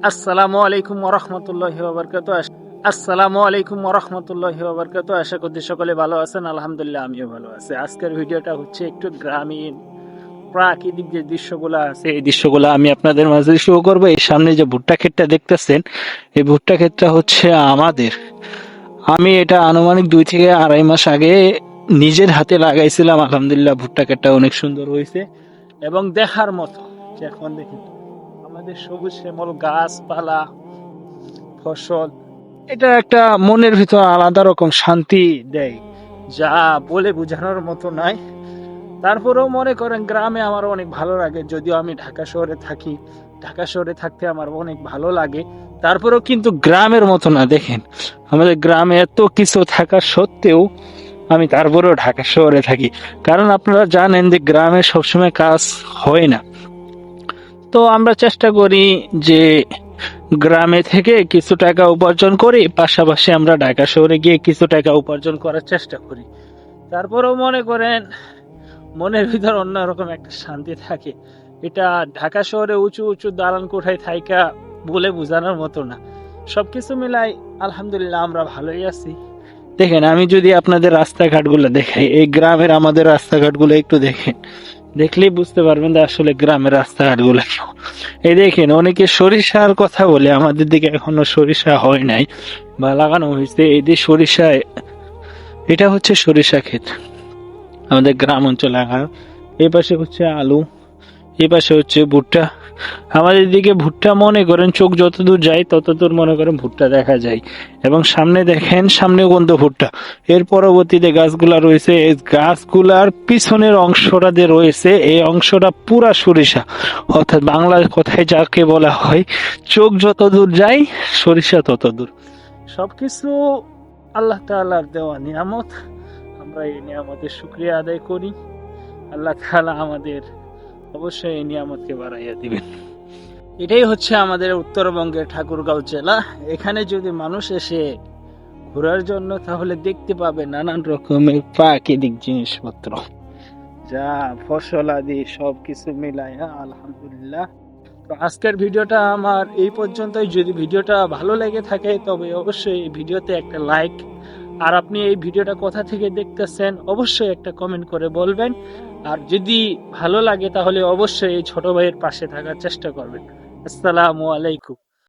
আসসালামু আলাইকুম ওয়া রাহমাতুল্লাহি ওয়া বারাকাতুহু। আসসালামু আলাইকুম ওয়া রাহমাতুল্লাহি ওয়া বারাকাতুহু। আশা করি সকলে ভালো আছেন। আলহামদুলিল্লাহ আমিও ভালো আছি। আজকের ভিডিওটা হচ্ছে একটু গ্রামীণ প্রাকৃতিক যে দৃশ্যগুলো আছে এই দৃশ্যগুলো আমি আপনাদের মাঝে শো করব। এই সামনে যে ভুট্টা ক্ষেতটা দেখতেছেন, এই ভুট্টা ক্ষেতটা হচ্ছে আমাদের। আমি এটা আনুমানিক 2 থেকে আড়াই মাস আগে নিজের হাতে লাগাইছিলাম। আলহামদুলিল্লাহ ভুট্টা ক্ষেতটা অনেক সুন্দর হয়েছে এবং দেখার মতো। এখন দেখুন আমাদের সবুজ শ্যামল গাছপালা, ফসল, এটা একটা মনের ভিতর আলাদা রকম শান্তি দেয়, যা বলে বোঝানোর মতো নয়। তারপরেও মনে করেন গ্রামে আমার অনেক ভালো লাগে, যদিও আমি ঢাকা শহরে থাকি। ঢাকা শহরে থাকতে আমার অনেক ভালো লাগে, তারপরেও কিন্তু গ্রামের মতো না। দেখেন আমাদের গ্রামে এত কিছু থাকা সত্ত্বেও আমি তারপরেও ঢাকা শহরে থাকি, কারণ আপনারা জানেন যে গ্রামে সবসময় কাজ হয় না। তো আমরা চেষ্টা করি যে গ্রামে থেকে কিছু টাকা উপার্জন করি, পাশাপাশি আমরা ঢাকা শহরে গিয়ে কিছু টাকা উপার্জন করার চেষ্টা করি। তারপরেও মনে করেন মনের ভিতর অন্যরকম একটা শান্তি থাকে। এটা ঢাকা শহরে উঁচু উঁচু দালান কোঠায় থাইকা বলে বোঝানোর মতো না। সবকিছু মিলাই আলহামদুলিল্লাহ আমরা ভালোই আছি। দেখেন আমি যদি আপনাদের রাস্তাঘাটগুলো দেখাই, এই গ্রামের আমাদের রাস্তাঘাটগুলো একটু দেখেন, দেখলেই বুঝতে পারবেন যে আসলে গ্রামের রাস্তাঘাটগুলো কেমন। এই দেখেন অনেকে সরিষার কথা বলে, আমাদের দিকে এখনো সরিষা হয় নাই বা লাগানো হয়েছে। এই যে সরিষা, এটা হচ্ছে সরিষা ক্ষেত আমাদের গ্রাম অঞ্চলে লাগানো। এই পাশে হচ্ছে আলু, এই পাশে হচ্ছে ভুট্টা। আমাদের দিকে ভুট্টা মনে করেন চোখ যতদূর যায় ততদূর মনে করেন ভুট্টা দেখা যায়, এবং সামনে দেখেন সামনেও কিন্তু ভুট্টা। এর পরবর্তীতে গাছগুলা রয়েছে, এই গাছগুলার পিছনের অংশটা যে রয়েছে এই অংশটা পুরা সরিষা। অর্থাৎ বাংলা কথায় যাকে বলা হয় চোখ যতদূর যায় সরিষা ততদূর। সবকিছু আল্লাহ তাআলার দেওয়া নিয়ামত, আমরা এই নিয়ামতের শুকরিয়া আদায় করি। আল্লাহ তাআলা আমাদের অবশ্যই এই নিয়ামতকে বাড়াইয়া দিবেন। এটাই হচ্ছে আমাদের উত্তরবঙ্গের ঠাকুরগাঁও জেলা। এখানে যদি মানুষ এসে ঘোরার জন্য, তাহলে দেখতে পাবে নানান রকমের প্রাকৃতিক জিনিসপত্র, যা ফসল আদি সবকিছু মিলাইয়া আলহামদুলিল্লাহ। তো আজকের ভিডিওটা আমার এই পর্যন্তই। যদি ভিডিওটা ভালো লেগে থাকে তবে অবশ্যই এই ভিডিওতে একটা লাইক, আর আপনি এই ভিডিওটা কোথা থেকে দেখতেছেন অবশ্যই একটা কমেন্ট করে বলবেন। আর যদি ভালো লাগে তাহলে অবশ্যই এই ছোট ভাইয়ের পাশে থাকার চেষ্টা করবেন। আসসালামু আলাইকুম।